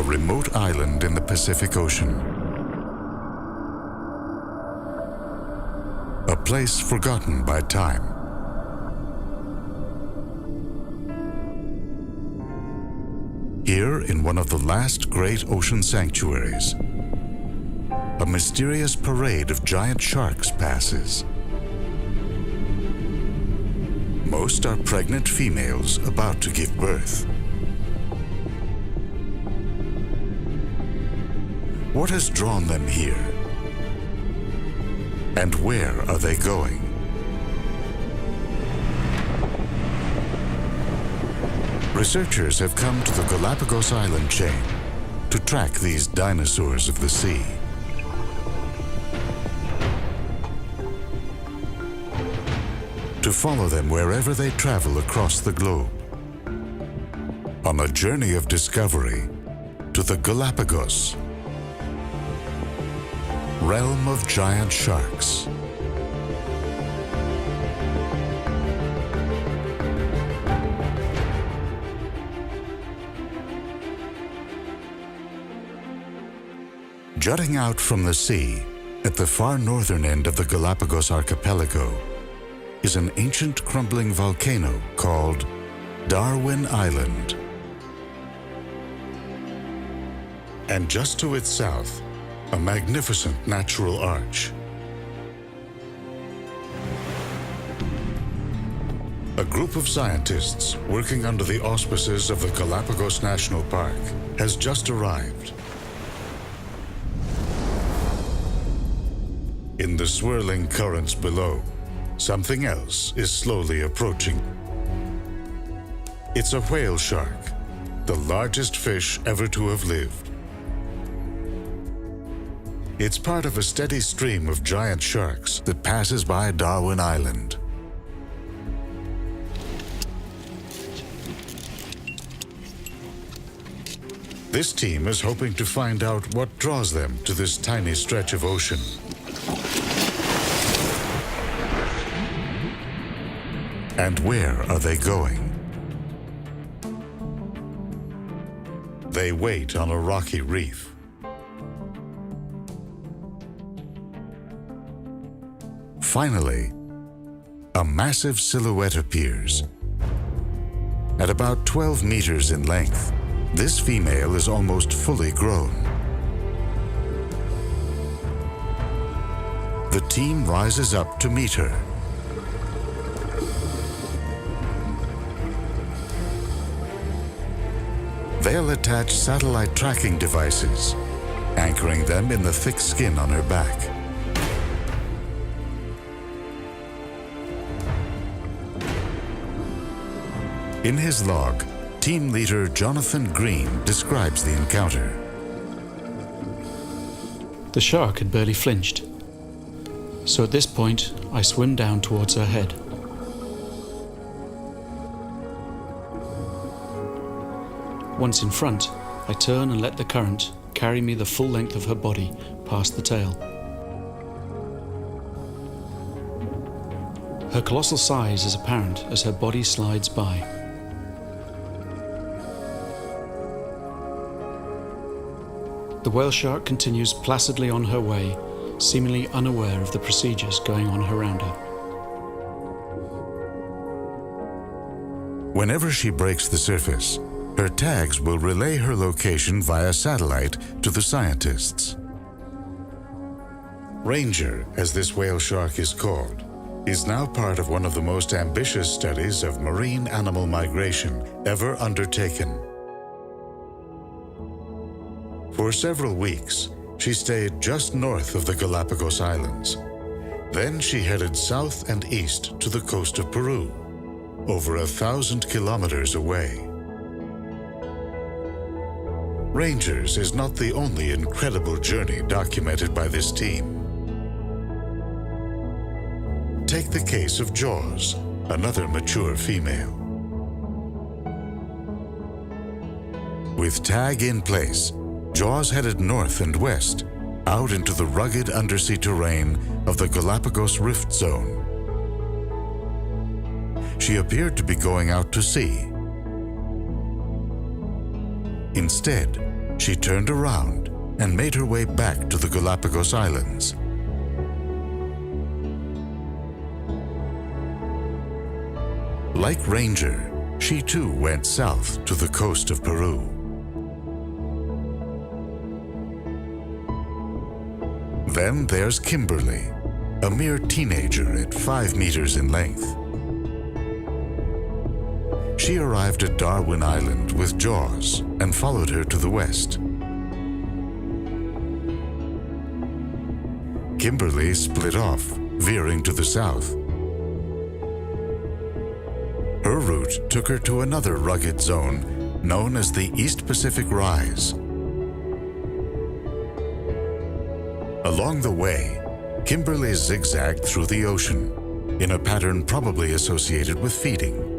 remote island in the Pacific Ocean. A place forgotten by time. Here, in one of the last great ocean sanctuaries, a mysterious parade of giant sharks passes. Most are pregnant females about to give birth. What has drawn them here? And where are they going? Researchers have come to the Galapagos Island chain to track these dinosaurs of the sea. To follow them wherever they travel across the globe. On a journey of discovery to the Galapagos, realm of giant sharks. Jutting out from the sea at the far northern end of the Galapagos archipelago is an ancient crumbling volcano called Darwin Island. And just to its south, a magnificent natural arch. A group of scientists working under the auspices of the Galapagos National Park has just arrived. In the swirling currents below, something else is slowly approaching. It's a whale shark, the largest fish ever to have lived. It's part of a steady stream of giant sharks that passes by Darwin Island. This team is hoping to find out what draws them to this tiny stretch of ocean. And where are they going? They wait on a rocky reef. Finally, a massive silhouette appears. At about 12 meters in length, this female is almost fully grown. The team rises up to meet her. They'll attach satellite tracking devices, anchoring them in the thick skin on her back. In his log, team leader Jonathan Green describes the encounter. The shark had barely flinched, so at this point I swim down towards her head. Once in front, I turn and let the current carry me the full length of her body past the tail. Her colossal size is apparent as her body slides by. The whale shark continues placidly on her way, seemingly unaware of the procedures going on around her. Whenever she breaks the surface, her tags will relay her location via satellite to the scientists. Ranger, as this whale shark is called, is now part of one of the most ambitious studies of marine animal migration ever undertaken. For several weeks, she stayed just north of the Galapagos Islands. Then she headed south and east to the coast of Peru, over 1,000 kilometers away. Rangers is not the only incredible journey documented by this team. Take the case of Jaws, another mature female. With tag in place, Jaws headed north and west, out into the rugged undersea terrain of the Galapagos Rift Zone. She appeared to be going out to sea. Instead, she turned around and made her way back to the Galapagos Islands. Like Ranger, she too went south to the coast of Peru. Then there's Kimberly, a mere teenager at 5 meters in length. She arrived at Darwin Island with Jaws and followed her to the west. Kimberly split off, veering to the south. Her route took her to another rugged zone known as the East Pacific Rise. Along the way, Kimberly zigzagged through the ocean in a pattern probably associated with feeding.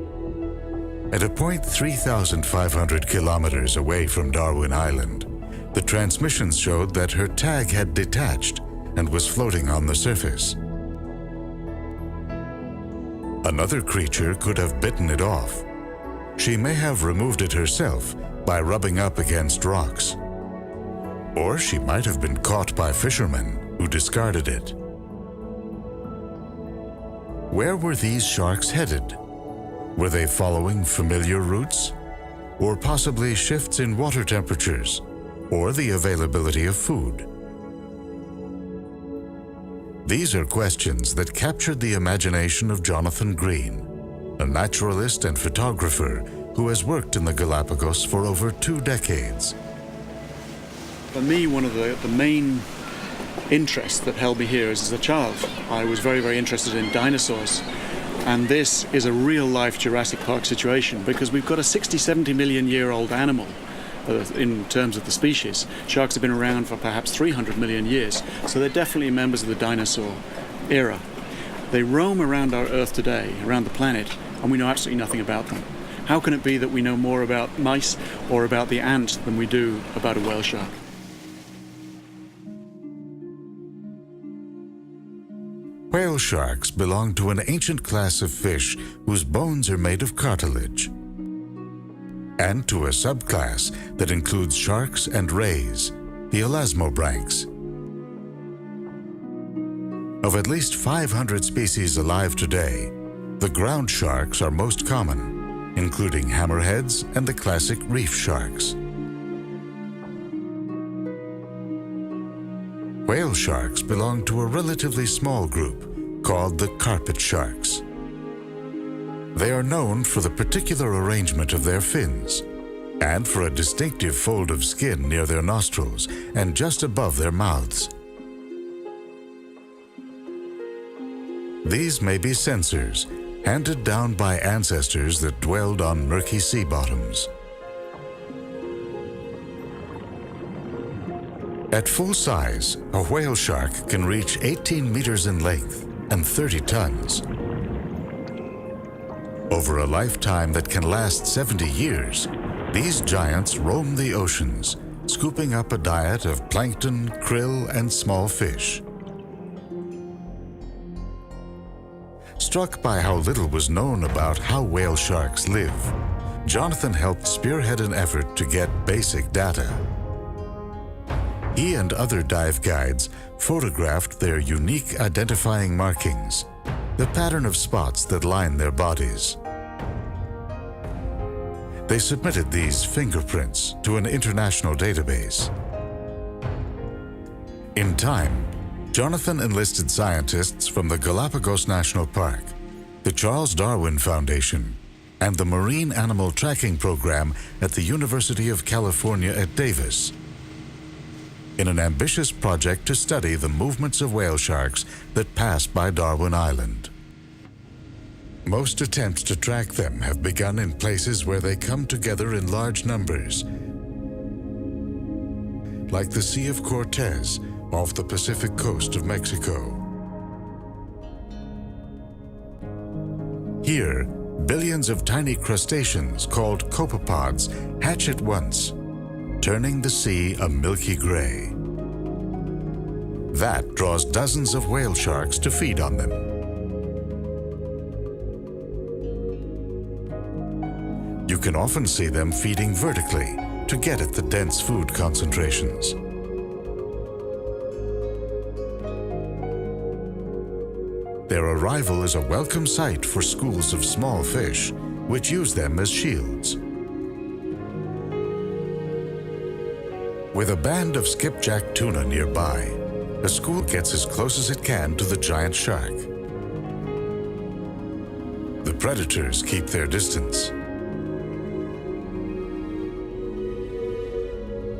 At a point 3,500 kilometers away from Darwin Island, the transmissions showed that her tag had detached and was floating on the surface. Another creature could have bitten it off. She may have removed it herself by rubbing up against rocks. Or she might have been caught by fishermen who discarded it. Where were these sharks headed? Were they following familiar routes? Or possibly shifts in water temperatures? Or the availability of food? These are questions that captured the imagination of Jonathan Green, a naturalist and photographer who has worked in the Galapagos for over 2 decades. For me, one of the main interests that held me here is as a child. I was very, very interested in dinosaurs. And this is a real-life Jurassic Park situation because we've got a 60-70 million year old animal in terms of the species. Sharks have been around for perhaps 300 million years, so they're definitely members of the dinosaur era. They roam around our Earth today, around the planet, and we know absolutely nothing about them. How can it be that we know more about mice or about the ant than we do about a whale shark? Whale sharks belong to an ancient class of fish whose bones are made of cartilage, and to a subclass that includes sharks and rays, the elasmobranchs. Of at least 500 species alive today, the ground sharks are most common, including hammerheads and the classic reef sharks. Whale sharks belong to a relatively small group called the carpet sharks. They are known for the particular arrangement of their fins and for a distinctive fold of skin near their nostrils and just above their mouths. These may be sensors handed down by ancestors that dwelled on murky sea bottoms. At full size, a whale shark can reach 18 meters in length and 30 tons. Over a lifetime that can last 70 years, these giants roam the oceans, scooping up a diet of plankton, krill, and small fish. Struck by how little was known about how whale sharks live, Jonathan helped spearhead an effort to get basic data. He and other dive guides photographed their unique identifying markings, the pattern of spots that line their bodies. They submitted these fingerprints to an international database. In time, Jonathan enlisted scientists from the Galapagos National Park, the Charles Darwin Foundation, and the Marine Animal Tracking Program at the University of California at Davis, in an ambitious project to study the movements of whale sharks that pass by Darwin Island. Most attempts to track them have begun in places where they come together in large numbers, like the Sea of Cortez off the Pacific coast of Mexico. Here, billions of tiny crustaceans called copepods hatch at once, turning the sea a milky gray. That draws dozens of whale sharks to feed on them. You can often see them feeding vertically, to get at the dense food concentrations. Their arrival is a welcome sight for schools of small fish, which use them as shields. With a band of skipjack tuna nearby, a school gets as close as it can to the giant shark. The predators keep their distance.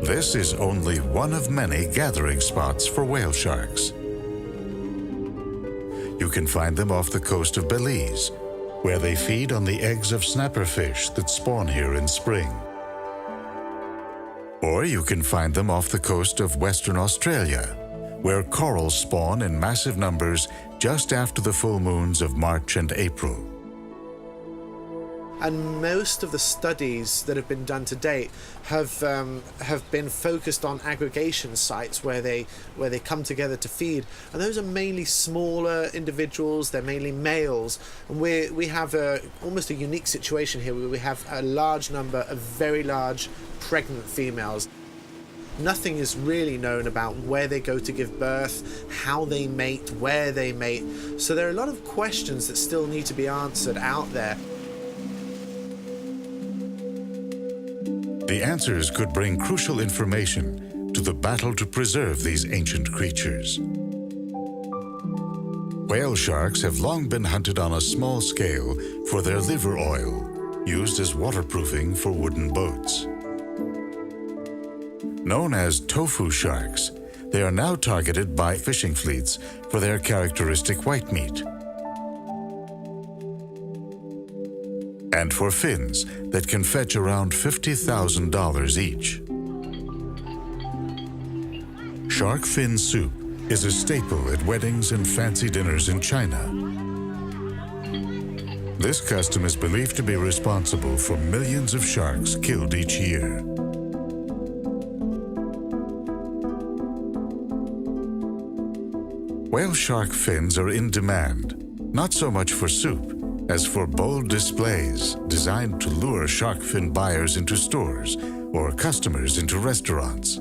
This is only one of many gathering spots for whale sharks. You can find them off the coast of Belize, where they feed on the eggs of snapperfish that spawn here in spring. Or you can find them off the coast of Western Australia, where corals spawn in massive numbers just after the full moons of March and April. And most of the studies that have been done to date have been focused on aggregation sites where they come together to feed, and those are mainly smaller individuals. They're mainly males, and we have almost a unique situation here where we have a large number of very large pregnant females. Nothing is really known about where they go to give birth, how they mate, where they mate. So there are a lot of questions that still need to be answered out there. The answers could bring crucial information to the battle to preserve these ancient creatures. Whale sharks have long been hunted on a small scale for their liver oil, used as waterproofing for wooden boats. Known as tofu sharks, they are now targeted by fishing fleets for their characteristic white meat, and for fins that can fetch around $50,000 each. Shark fin soup is a staple at weddings and fancy dinners in China. This custom is believed to be responsible for millions of sharks killed each year. Whale shark fins are in demand, not so much for soup, as for bold displays designed to lure shark fin buyers into stores or customers into restaurants.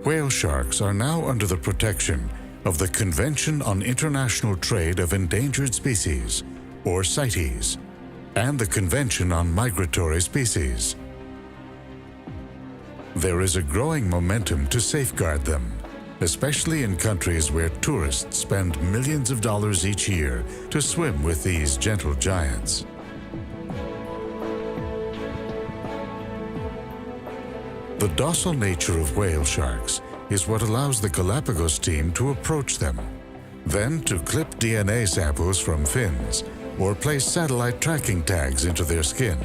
Whale sharks are now under the protection of the Convention on International Trade of Endangered Species, or CITES, and the Convention on Migratory Species. There is a growing momentum to safeguard them, especially in countries where tourists spend millions of dollars each year to swim with these gentle giants. The docile nature of whale sharks is what allows the Galapagos team to approach them, then to clip DNA samples from fins or place satellite tracking tags into their skin.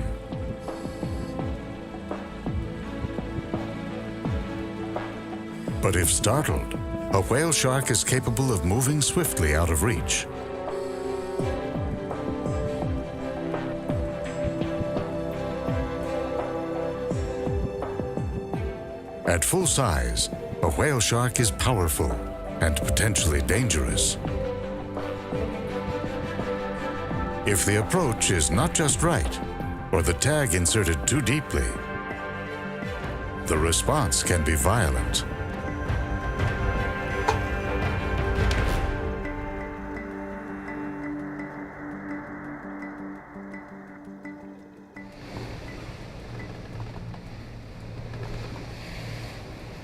But if startled, a whale shark is capable of moving swiftly out of reach. At full size, a whale shark is powerful and potentially dangerous. If the approach is not just right, or the tag inserted too deeply, the response can be violent.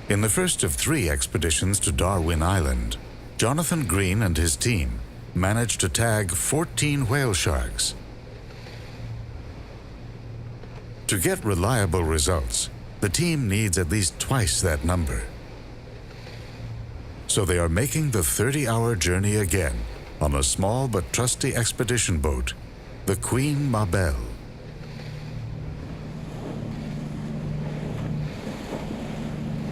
In the first of 3 expeditions to Darwin Island, Jonathan Green and his team managed to tag 14 whale sharks. To get reliable results, the team needs at least twice that number. So they are making the 30-hour journey again on a small but trusty expedition boat, the Queen Mabel.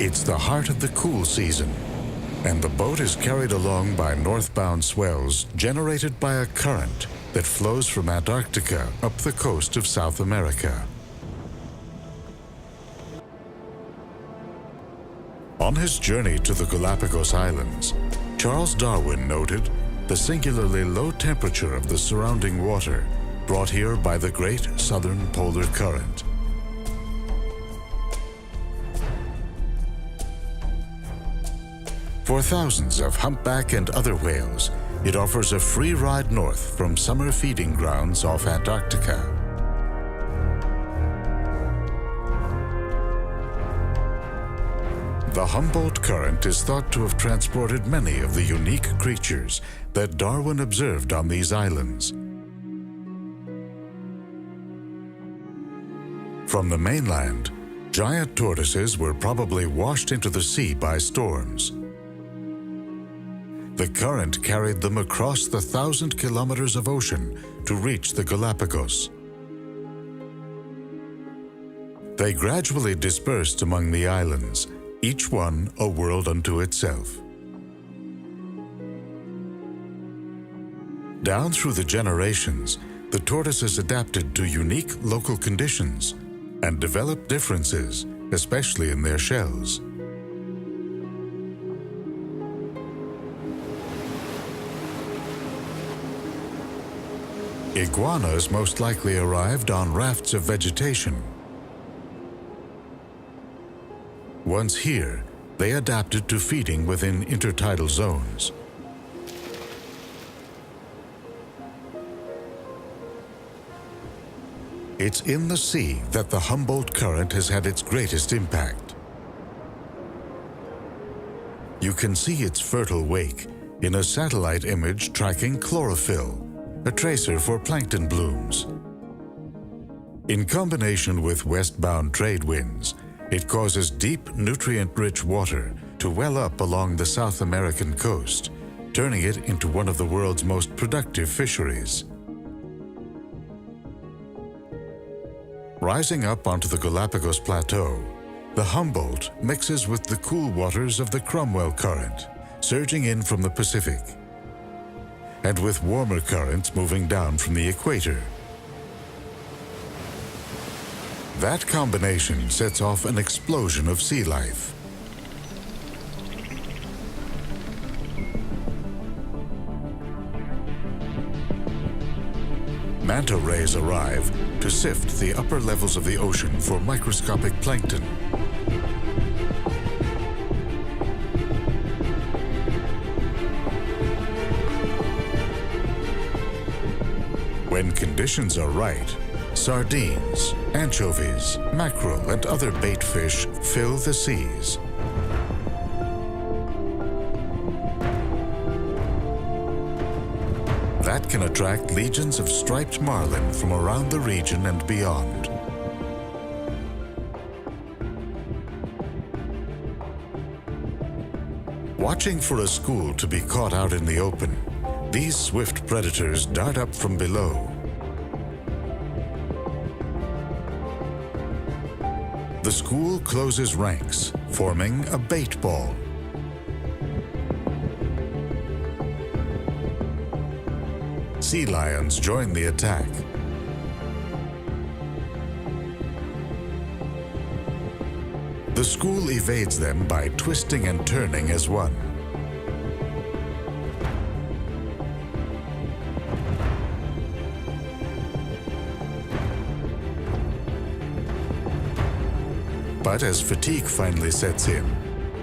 It's the heart of the cool season, and the boat is carried along by northbound swells generated by a current that flows from Antarctica up the coast of South America. On his journey to the Galapagos Islands, Charles Darwin noted the singularly low temperature of the surrounding water brought here by the Great Southern Polar Current. For thousands of humpback and other whales, it offers a free ride north from summer feeding grounds off Antarctica. The Humboldt Current is thought to have transported many of the unique creatures that Darwin observed on these islands. From the mainland, giant tortoises were probably washed into the sea by storms. The current carried them across the 1,000 kilometers of ocean to reach the Galapagos. They gradually dispersed among the islands, each one a world unto itself. Down through the generations, the tortoises adapted to unique local conditions and developed differences, especially in their shells. Iguanas most likely arrived on rafts of vegetation. Once here, they adapted to feeding within intertidal zones. It's in the sea that the Humboldt Current has had its greatest impact. You can see its fertile wake in a satellite image tracking chlorophyll, a tracer for plankton blooms. In combination with westbound trade winds, it causes deep, nutrient-rich water to well up along the South American coast, turning it into one of the world's most productive fisheries. Rising up onto the Galapagos Plateau, the Humboldt mixes with the cool waters of the Cromwell Current, surging in from the Pacific, and with warmer currents moving down from the equator. That combination sets off an explosion of sea life. Manta rays arrive to sift the upper levels of the ocean for microscopic plankton. When conditions are right, sardines, anchovies, mackerel, and other bait fish fill the seas. That can attract legions of striped marlin from around the region and beyond. Watching for a school to be caught out in the open, these swift predators dart up from below. The school closes ranks, forming a bait ball. Sea lions join the attack. The school evades them by twisting and turning as one. But as fatigue finally sets in,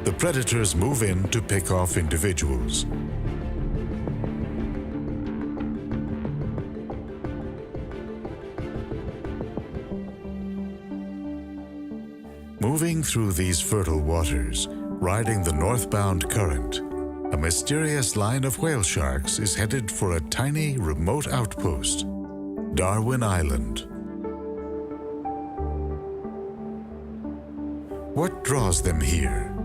the predators move in to pick off individuals. Moving through these fertile waters, riding the northbound current, a mysterious line of whale sharks is headed for a tiny, remote outpost, Darwin Island. What draws them here?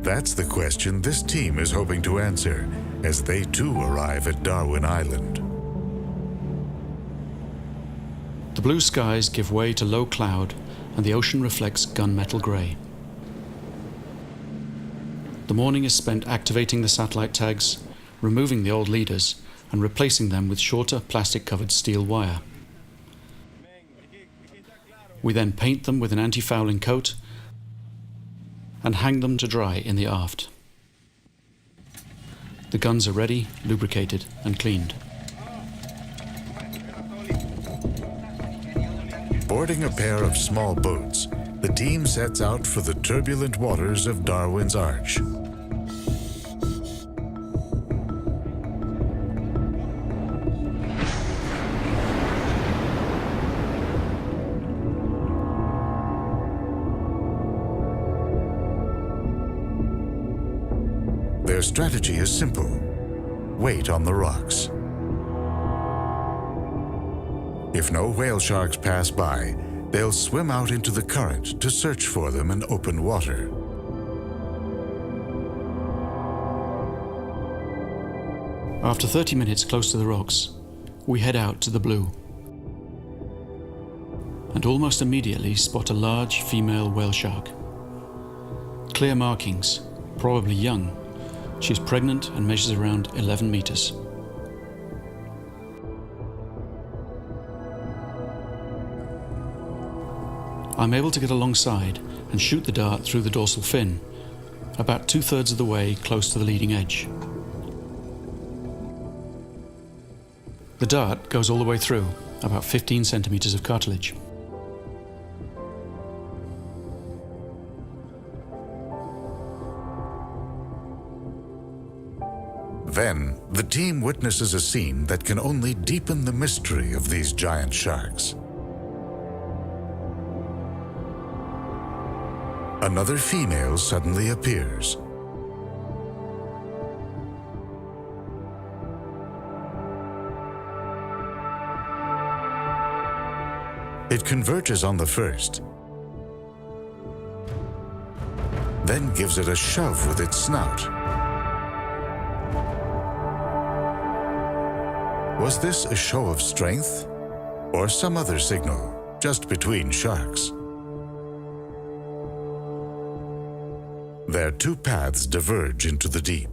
That's the question this team is hoping to answer as they too arrive at Darwin Island. The blue skies give way to low cloud and the ocean reflects gunmetal grey. The morning is spent activating the satellite tags, removing the old leaders and replacing them with shorter plastic-covered steel wire. We then paint them with an anti-fouling coat and hang them to dry in the aft. The guns are ready, lubricated and cleaned. Boarding a pair of small boats, the team sets out for the turbulent waters of Darwin's Arch. Their strategy is simple: wait on the rocks. If no whale sharks pass by, they'll swim out into the current to search for them in open water. After 30 minutes close to the rocks, we head out to the blue. And almost immediately spot a large female whale shark. Clear markings, probably young. She's pregnant and measures around 11 meters. I'm able to get alongside and shoot the dart through the dorsal fin, about 2/3 of the way close to the leading edge. The dart goes all the way through, about 15 centimeters of cartilage. Then, the team witnesses a scene that can only deepen the mystery of these giant sharks. Another female suddenly appears. It converges on the first, then gives it a shove with its snout. Was this a show of strength, or some other signal, just between sharks? Their two paths diverge into the deep.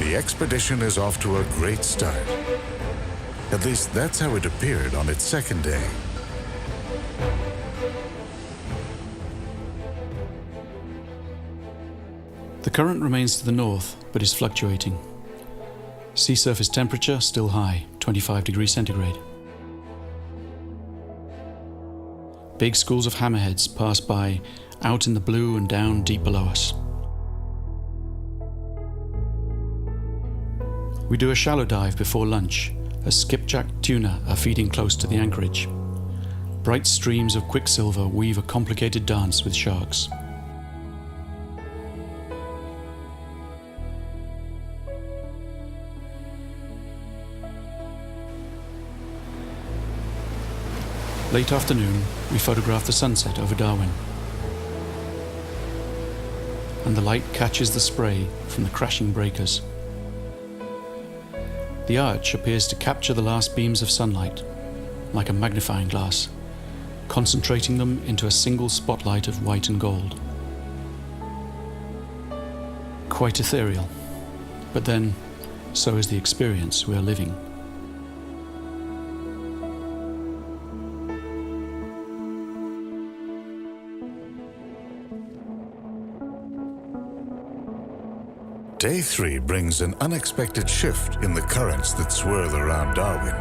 The expedition is off to a great start. At least that's how it appeared on its second day. The current remains to the north, but is fluctuating. Sea surface temperature still high, 25 degrees centigrade. Big schools of hammerheads pass by, out in the blue and down deep below us. We do a shallow dive before lunch, as skipjack tuna are feeding close to the anchorage. Bright streams of quicksilver weave a complicated dance with sharks. Late afternoon, we photograph the sunset over Darwin. And the light catches the spray from the crashing breakers. The arch appears to capture the last beams of sunlight, like a magnifying glass, concentrating them into a single spotlight of white and gold. Quite ethereal, but then, so is the experience we are living. Day 3 brings an unexpected shift in the currents that swirl around Darwin.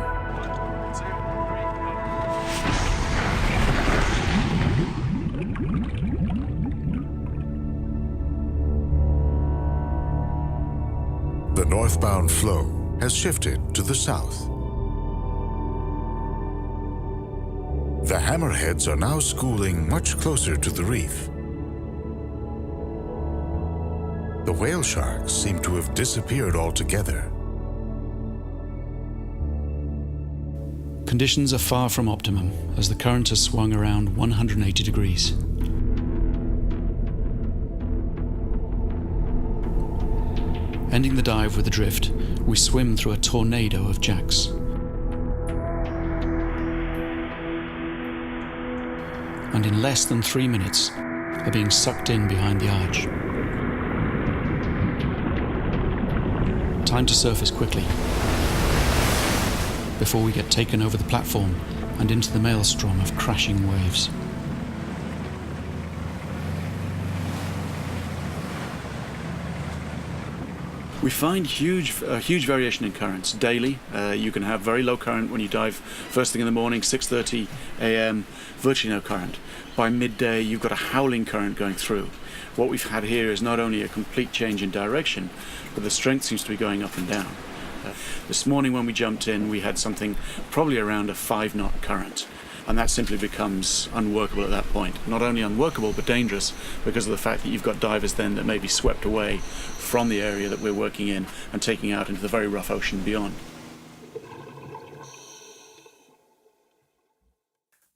The northbound flow has shifted to the south. The hammerheads are now schooling much closer to the reef. The whale sharks seem to have disappeared altogether. Conditions are far from optimum as the current has swung around 180 degrees. Ending the dive with a drift, we swim through a tornado of jacks. And in less than 3 minutes, are being sucked in behind the arch. Time to surface quickly, before we get taken over the platform and into the maelstrom of crashing waves. We find huge variation in currents daily. You can have very low current when you dive first thing in the morning, 6:30 a.m., virtually no current. By midday, you've got a howling current going through. What we've had here is not only a complete change in direction, but the strength seems to be going up and down. This morning when we jumped in, we had something probably around a 5-knot current. And that simply becomes unworkable at that point. Not only unworkable, but dangerous, because of the fact that you've got divers then that may be swept away from the area that we're working in and taking out into the very rough ocean beyond.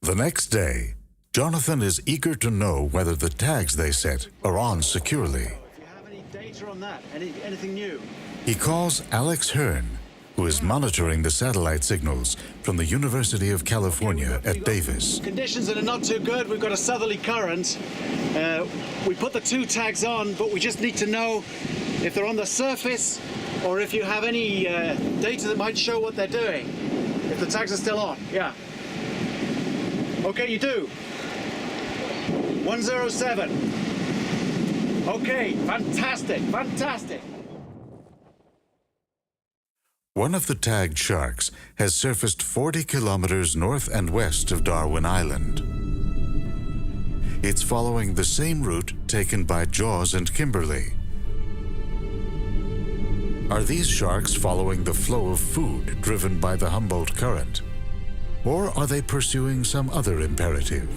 The next day, Jonathan is eager to know whether the tags they set are on securely. If you have any data on that, anything new? He calls Alex Hearn, who is monitoring the satellite signals from the University of California at Davis. Conditions that are not too good. We've got a southerly current. We put the 2 tags on, but we just need to know if they're on the surface or if you have any data that might show what they're doing. If the tags are still on, yeah. Okay, you do. 107. Okay, fantastic, fantastic. One of the tagged sharks has surfaced 40 kilometers north and west of Darwin Island. It's following the same route taken by Jaws and Kimberley. Are these sharks following the flow of food driven by the Humboldt Current? Or are they pursuing some other imperative?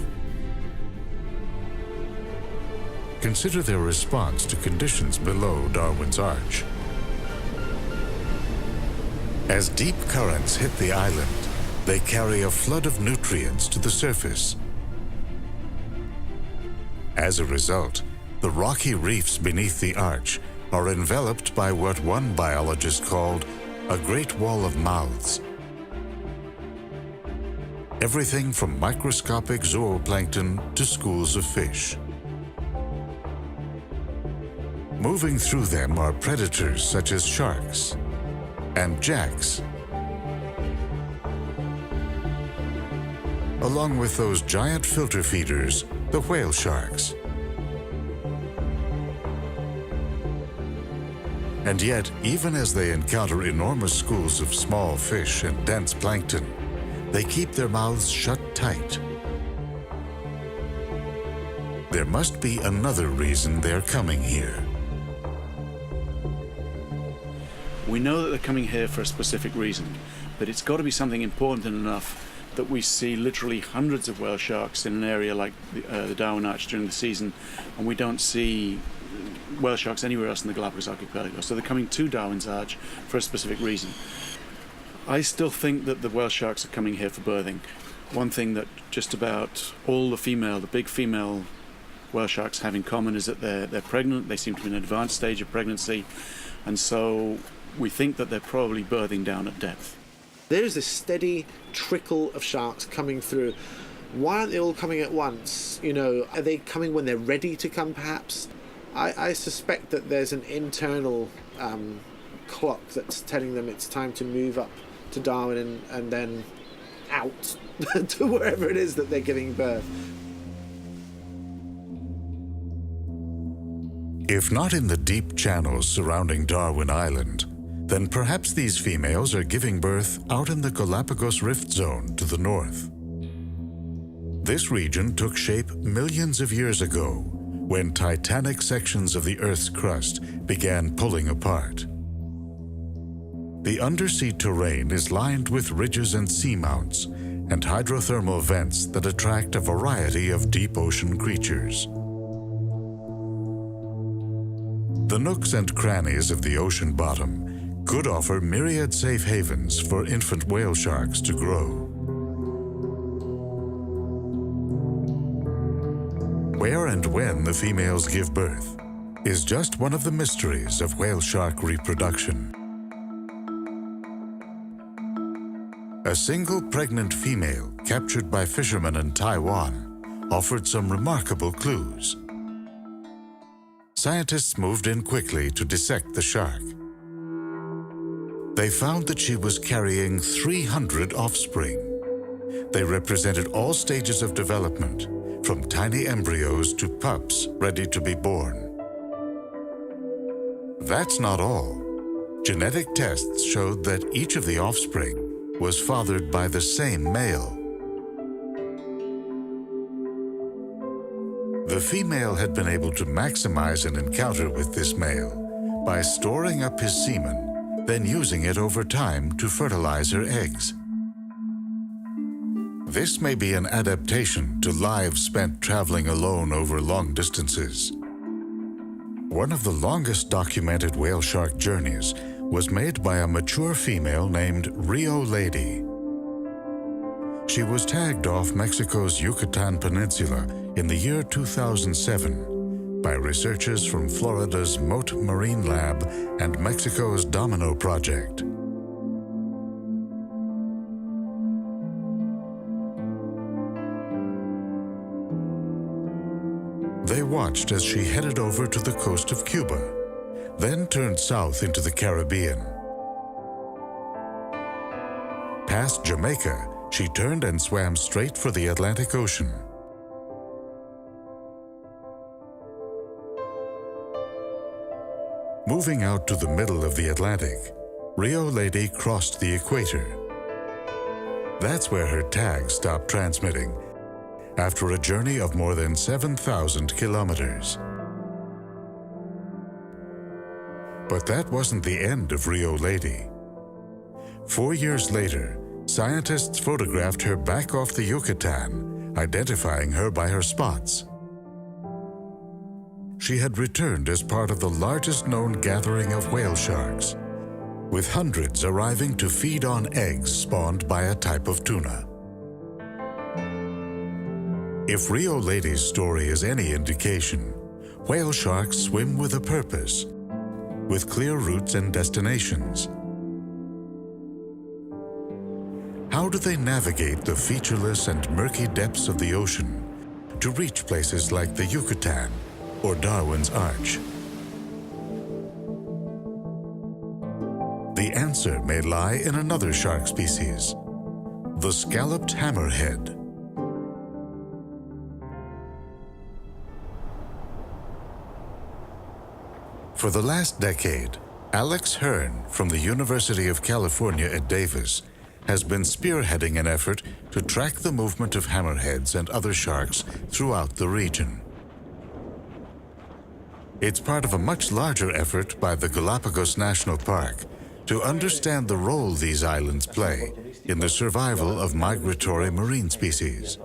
Consider their response to conditions below Darwin's Arch. As deep currents hit the island, they carry a flood of nutrients to the surface. As a result, the rocky reefs beneath the arch are enveloped by what one biologist called a great wall of mouths. Everything from microscopic zooplankton to schools of fish. Moving through them are predators such as sharks and jacks, along with those giant filter feeders, the whale sharks. And yet, even as they encounter enormous schools of small fish and dense plankton, they keep their mouths shut tight. There must be another reason they're coming here. We know that they're coming here for a specific reason, but it's got to be something important enough that we see literally hundreds of whale sharks in an area like the Darwin Arch during the season, and we don't see whale sharks anywhere else in the Galapagos archipelago. So they're coming to Darwin's Arch for a specific reason. I still think that the whale sharks are coming here for birthing. One thing that just about all the big female whale sharks have in common is that they're pregnant. They seem to be in an advanced stage of pregnancy, and so we think that they're probably birthing down at depth. There's a steady trickle of sharks coming through. Why aren't they all coming at once? You know, are they coming when they're ready to come, perhaps? I suspect that there's an internal clock that's telling them it's time to move up to Darwin and then out to wherever it is that they're giving birth. If not in the deep channels surrounding Darwin Island, then perhaps these females are giving birth out in the Galapagos Rift Zone to the north. This region took shape millions of years ago when titanic sections of the Earth's crust began pulling apart. The undersea terrain is lined with ridges and seamounts and hydrothermal vents that attract a variety of deep ocean creatures. The nooks and crannies of the ocean bottom could offer myriad safe havens for infant whale sharks to grow. Where and when the females give birth is just one of the mysteries of whale shark reproduction. A single pregnant female captured by fishermen in Taiwan offered some remarkable clues. Scientists moved in quickly to dissect the shark. They found that she was carrying 300 offspring. They represented all stages of development, from tiny embryos to pups ready to be born. That's not all. Genetic tests showed that each of the offspring was fathered by the same male. The female had been able to maximize an encounter with this male by storing up his semen, then using it over time to fertilize her eggs. This may be an adaptation to lives spent traveling alone over long distances. One of the longest documented whale shark journeys was made by a mature female named Rio Lady. She was tagged off Mexico's Yucatan Peninsula in the year 2007 by researchers from Florida's Mote Marine Lab and Mexico's Domino Project. They watched as she headed over to the coast of Cuba, then turned south into the Caribbean. Past Jamaica, she turned and swam straight for the Atlantic Ocean. Moving out to the middle of the Atlantic, Rio Lady crossed the equator. That's where her tag stopped transmitting, after a journey of more than 7,000 kilometers. But that wasn't the end of Rio Lady. 4 years later, scientists photographed her back off the Yucatan, identifying her by her spots. She had returned as part of the largest known gathering of whale sharks, with hundreds arriving to feed on eggs spawned by a type of tuna. If Rio Lady's story is any indication, whale sharks swim with a purpose, with clear routes and destinations. How do they navigate the featureless and murky depths of the ocean to reach places like the Yucatan or Darwin's Arch? The answer may lie in another shark species, the scalloped hammerhead. For the last decade, Alex Hearn from the University of California at Davis has been spearheading an effort to track the movement of hammerheads and other sharks throughout the region. It's part of a much larger effort by the Galapagos National Park to understand the role these islands play in the survival of migratory marine species.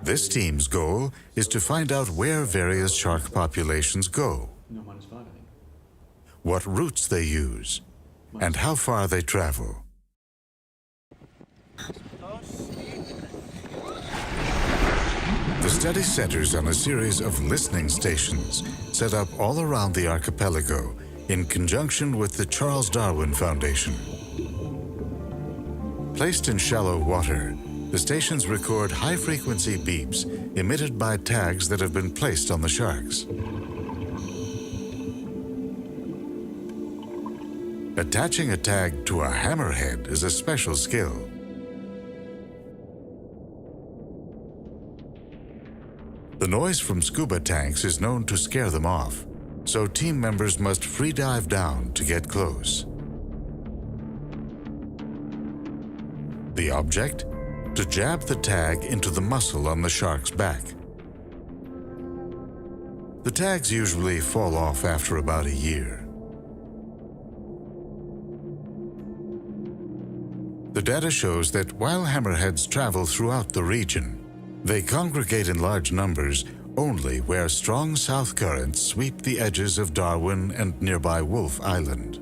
This team's goal is to find out where various shark populations go, what routes they use, and how far they travel. The study centers on a series of listening stations set up all around the archipelago in conjunction with the Charles Darwin Foundation. Placed in shallow water, the stations record high-frequency beeps emitted by tags that have been placed on the sharks. Attaching a tag to a hammerhead is a special skill. The noise from scuba tanks is known to scare them off, so team members must free dive down to get close. The object? To jab the tag into the muscle on the shark's back. The tags usually fall off after about a year. The data shows that while hammerheads travel throughout the region, they congregate in large numbers only where strong south currents sweep the edges of Darwin and nearby Wolf Island.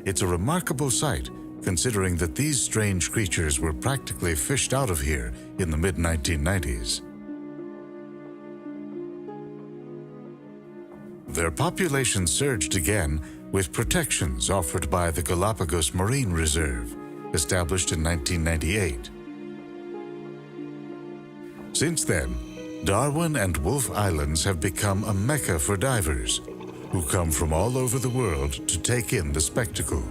It's a remarkable sight, considering that these strange creatures were practically fished out of here in the mid-1990s. Their population surged again with protections offered by the Galapagos Marine Reserve, established in 1998. Since then, Darwin and Wolf Islands have become a mecca for divers, who come from all over the world to take in the spectacle.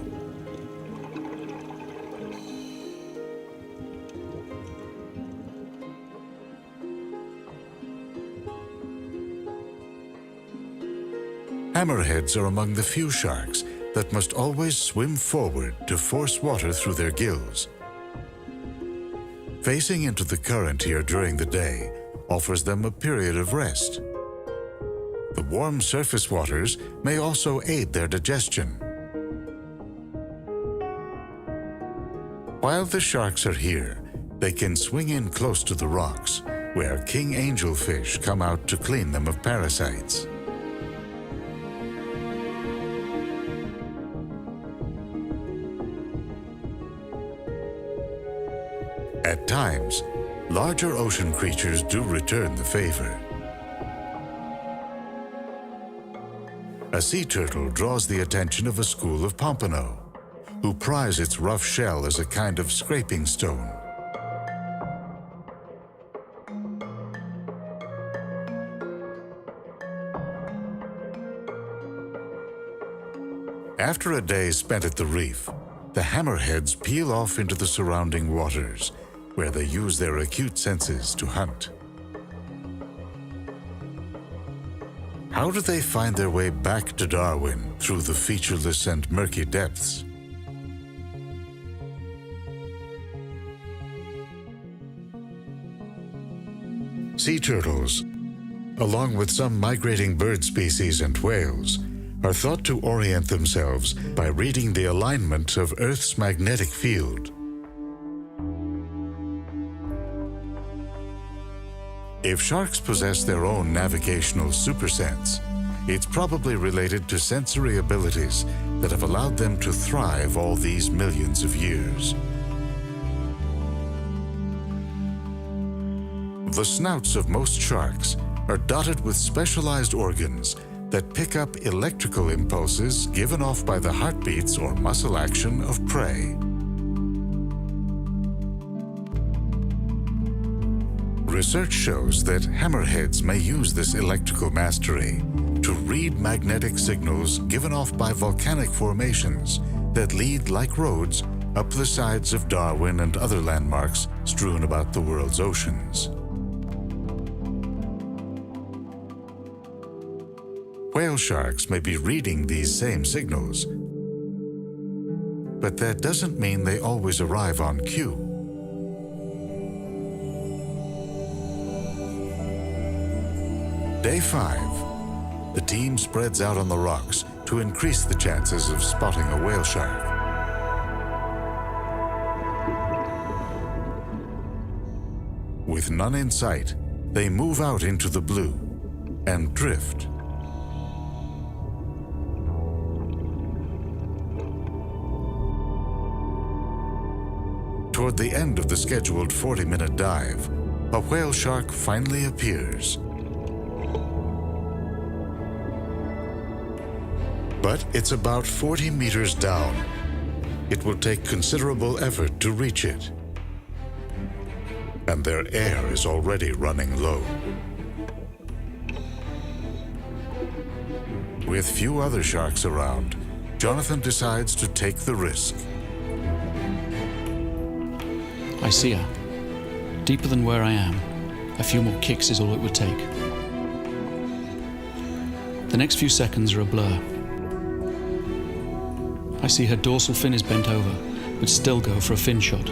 Hammerheads are among the few sharks that must always swim forward to force water through their gills. Facing into the current here during the day offers them a period of rest. The warm surface waters may also aid their digestion. While the sharks are here, they can swing in close to the rocks, where king angelfish come out to clean them of parasites. At times, larger ocean creatures do return the favor. A sea turtle draws the attention of a school of pompano, who prize its rough shell as a kind of scraping stone. After a day spent at the reef, the hammerheads peel off into the surrounding waters, where they use their acute senses to hunt. How do they find their way back to Darwin through the featureless and murky depths? Sea turtles, along with some migrating bird species and whales, are thought to orient themselves by reading the alignment of Earth's magnetic field. If sharks possess their own navigational supersense, it's probably related to sensory abilities that have allowed them to thrive all these millions of years. The snouts of most sharks are dotted with specialized organs that pick up electrical impulses given off by the heartbeats or muscle action of prey. Research shows that hammerheads may use this electrical mastery to read magnetic signals given off by volcanic formations that lead like roads up the sides of Darwin and other landmarks strewn about the world's oceans. Whale sharks may be reading these same signals, but that doesn't mean they always arrive on cue. Day 5, the team spreads out on the rocks to increase the chances of spotting a whale shark. With none in sight, they move out into the blue and drift. Toward the end of the scheduled 40-minute dive, a whale shark finally appears. But it's about 40 meters down. It will take considerable effort to reach it. And their air is already running low. With few other sharks around, Jonathan decides to take the risk. I see her. Deeper than where I am. A few more kicks is all it would take. The next few seconds are a blur. I see her dorsal fin is bent over, but still go for a fin shot.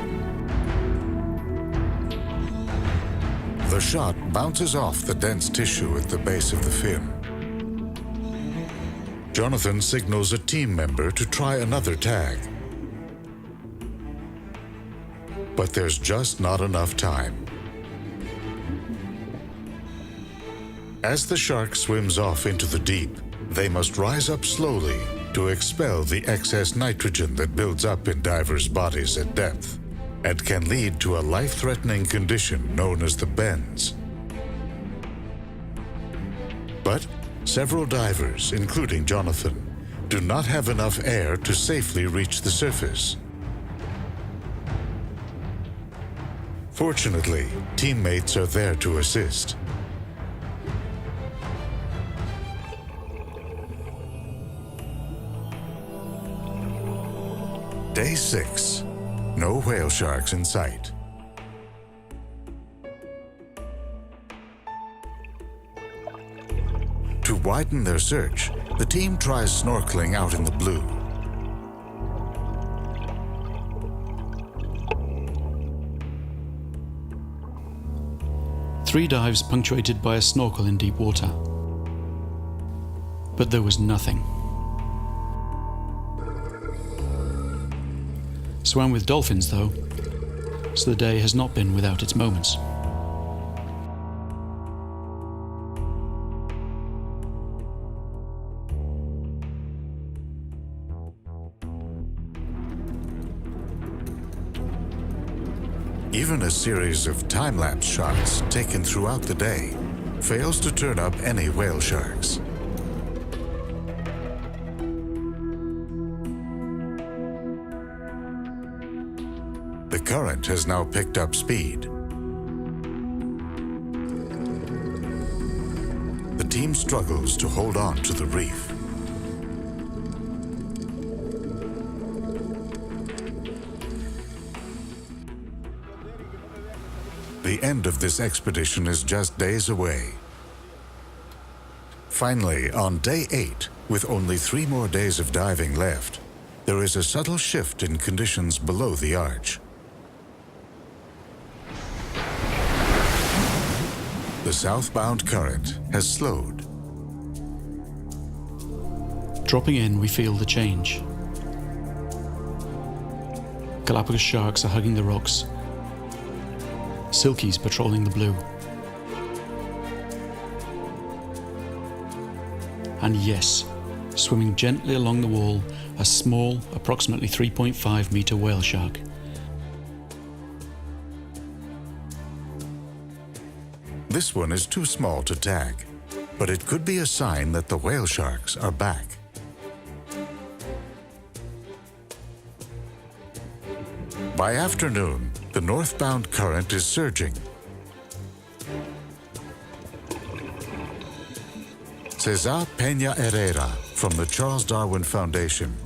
The shot bounces off the dense tissue at the base of the fin. Jonathan signals a team member to try another tag. But there's just not enough time. As the shark swims off into the deep, they must rise up slowly to expel the excess nitrogen that builds up in divers' bodies at depth and can lead to a life-threatening condition known as the bends. But several divers, including Jonathan, do not have enough air to safely reach the surface. Fortunately, teammates are there to assist. Day 6. No whale sharks in sight. To widen their search, the team tries snorkeling out in the blue. Three dives punctuated by a snorkel in deep water. But there was nothing. Swam with dolphins though, so the day has not been without its moments. Even a series of time-lapse shots taken throughout the day fails to turn up any whale sharks. The current has now picked up speed. The team struggles to hold on to the reef. The end of this expedition is just days away. Finally, on day 8, with only 3 more days of diving left, there is a subtle shift in conditions below the arch. The southbound current has slowed. Dropping in, we feel the change. Galapagos sharks are hugging the rocks. Silkies patrolling the blue. And yes, swimming gently along the wall, a small, approximately 3.5 meter whale shark. This one is too small to tag, but it could be a sign that the whale sharks are back. By afternoon, the northbound current is surging. Cesar Peña Herrera from the Charles Darwin Foundation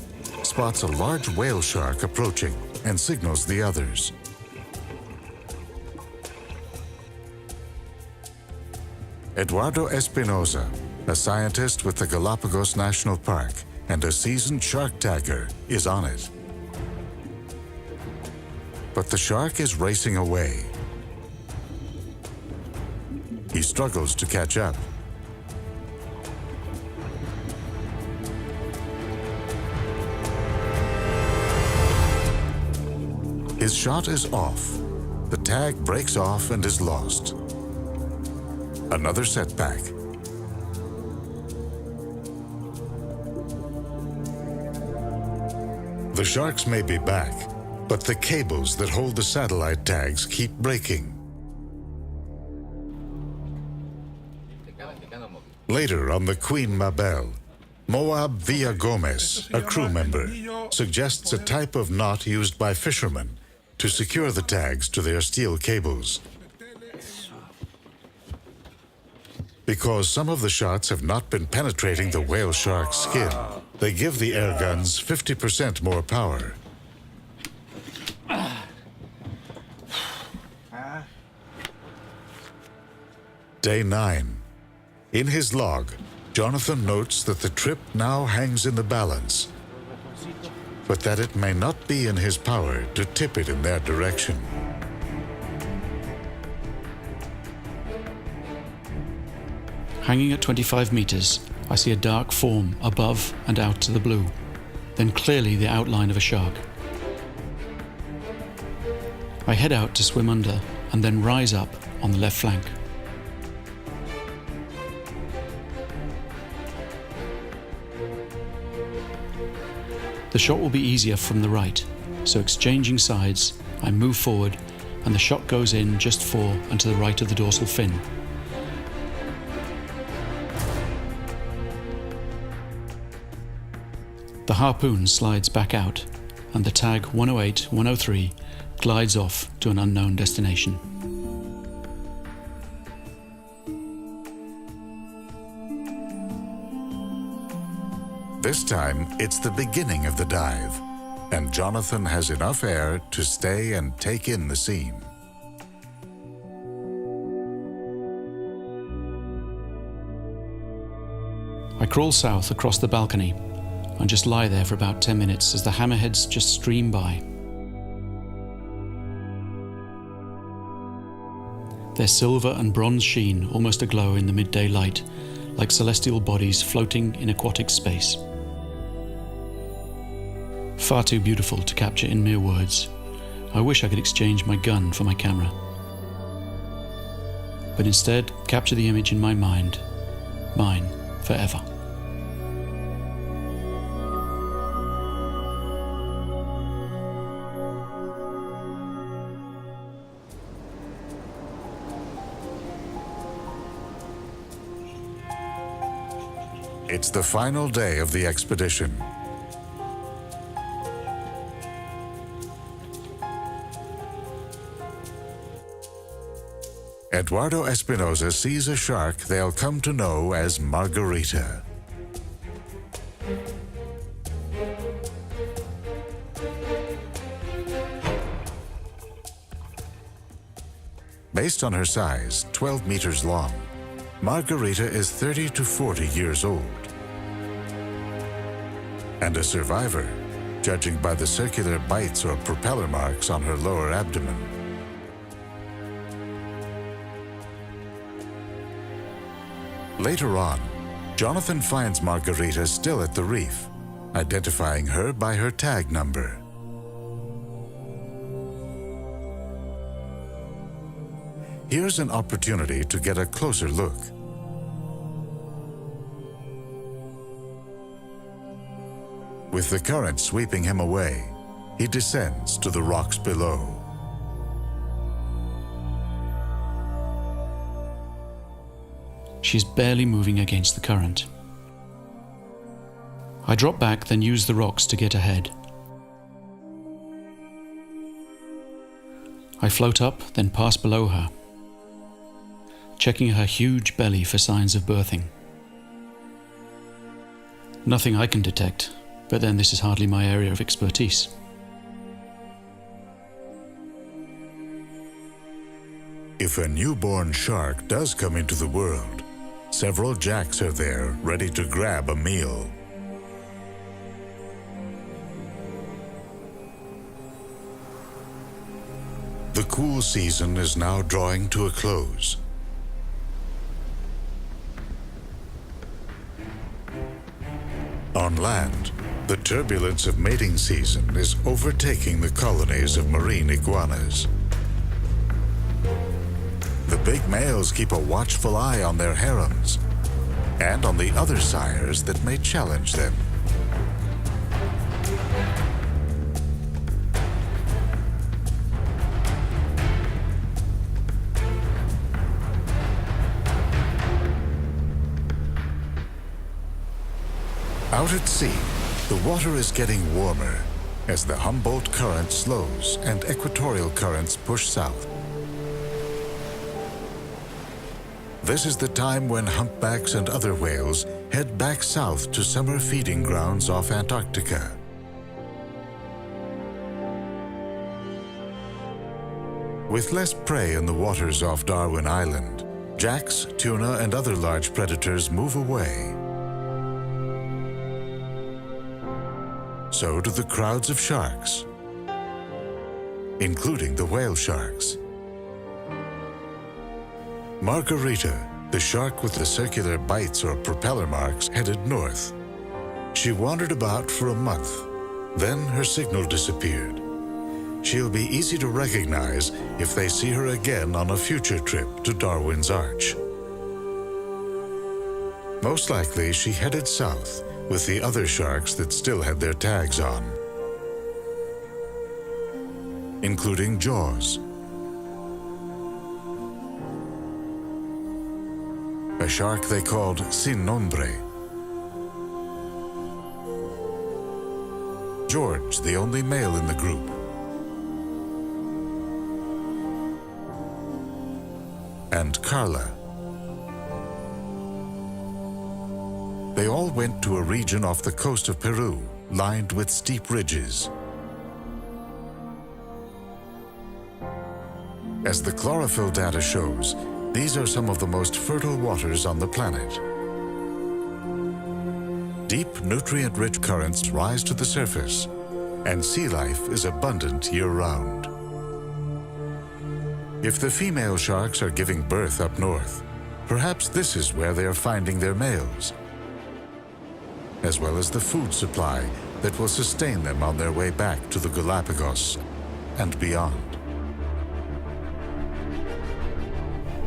spots a large whale shark approaching and signals the others. Eduardo Espinosa, a scientist with the Galapagos National Park and a seasoned shark tagger, is on it. But the shark is racing away. He struggles to catch up. His shot is off. The tag breaks off and is lost. Another setback. The sharks may be back, but the cables that hold the satellite tags keep breaking. Later on the Queen Mabel, Moab Villagomez, a crew member, suggests a type of knot used by fishermen to secure the tags to their steel cables. Because some of the shots have not been penetrating the whale shark's skin, they give the air guns 50% more power. Day 9. In his log, Jonathan notes that the trip now hangs in the balance, but that it may not be in his power to tip it in their direction. Hanging at 25 meters, I see a dark form above and out to the blue, then clearly the outline of a shark. I head out to swim under and then rise up on the left flank. The shot will be easier from the right, so exchanging sides, I move forward and the shot goes in just fore and to the right of the dorsal fin. The harpoon slides back out and the tag 108-103 glides off to an unknown destination. This time, it's the beginning of the dive. and Jonathan has enough air to stay and take in the scene. I crawl south across the balcony and just lie there for about 10 minutes as the hammerheads just stream by. Their silver and bronze sheen almost aglow in the midday light, like celestial bodies floating in aquatic space. Far too beautiful to capture in mere words. I wish I could exchange my gun for my camera. But instead, capture the image in my mind, mine forever. It's the final day of the expedition. Eduardo Espinosa sees a shark they'll come to know as Margarita. Based on her size, 12 meters long, Margarita is 30 to 40 years old. And a survivor, judging by the circular bites or propeller marks on her lower abdomen. Later on, Jonathan finds Margarita still at the reef, identifying her by her tag number. Here's an opportunity to get a closer look. With the current sweeping him away, he descends to the rocks below. She's barely moving against the current. I drop back, then use the rocks to get ahead. I float up, then pass below her, checking her huge belly for signs of birthing. Nothing I can detect, but then this is hardly my area of expertise. If a newborn shark does come into the world, several jacks are there ready to grab a meal. The cool season is now drawing to a close. On land, the turbulence of mating season is overtaking the colonies of marine iguanas. The big males keep a watchful eye on their harems and on the other sires that may challenge them. Out at sea, the water is getting warmer as the Humboldt Current slows and equatorial currents push south. This is the time when humpbacks and other whales head back south to summer feeding grounds off Antarctica. With less prey in the waters off Darwin Island, jacks, tuna, and other large predators move away. So do the crowds of sharks, including the whale sharks. Margarita, the shark with the circular bites or propeller marks, headed north. She wandered about for a month. Then her signal disappeared. She'll be easy to recognize if they see her again on a future trip to Darwin's Arch. Most likely she headed south with the other sharks that still had their tags on, including Jaws, a shark they called Sin Nombre, George, the only male in the group, and Carla. They all went to a region off the coast of Peru, lined with steep ridges. As the chlorophyll data shows, these are some of the most fertile waters on the planet. Deep, nutrient-rich currents rise to the surface, and sea life is abundant year-round. If the female sharks are giving birth up north, perhaps this is where they are finding their males, as well as the food supply that will sustain them on their way back to the Galapagos and beyond.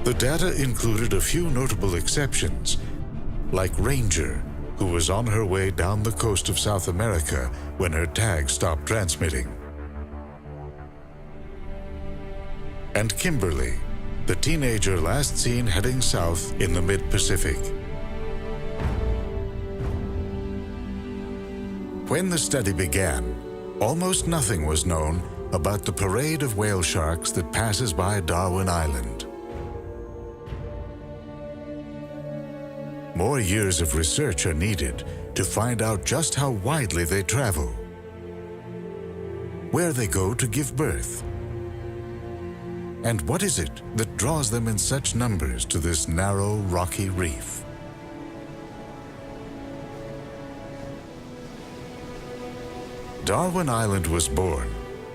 The data included a few notable exceptions, like Ranger, who was on her way down the coast of South America when her tag stopped transmitting. And Kimberly, the teenager last seen heading south in the mid-Pacific. When the study began, almost nothing was known about the parade of whale sharks that passes by Darwin Island. More years of research are needed to find out just how widely they travel, where they go to give birth, and what is it that draws them in such numbers to this narrow, rocky reef. Darwin Island was born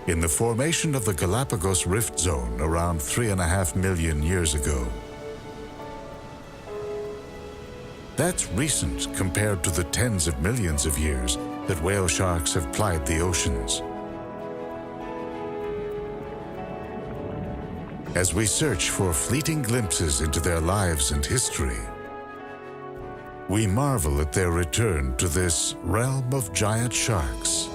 in the formation of the Galapagos Rift Zone around 3.5 million years ago. That's recent compared to the tens of millions of years that whale sharks have plied the oceans. As we search for fleeting glimpses into their lives and history, we marvel at their return to this realm of giant sharks.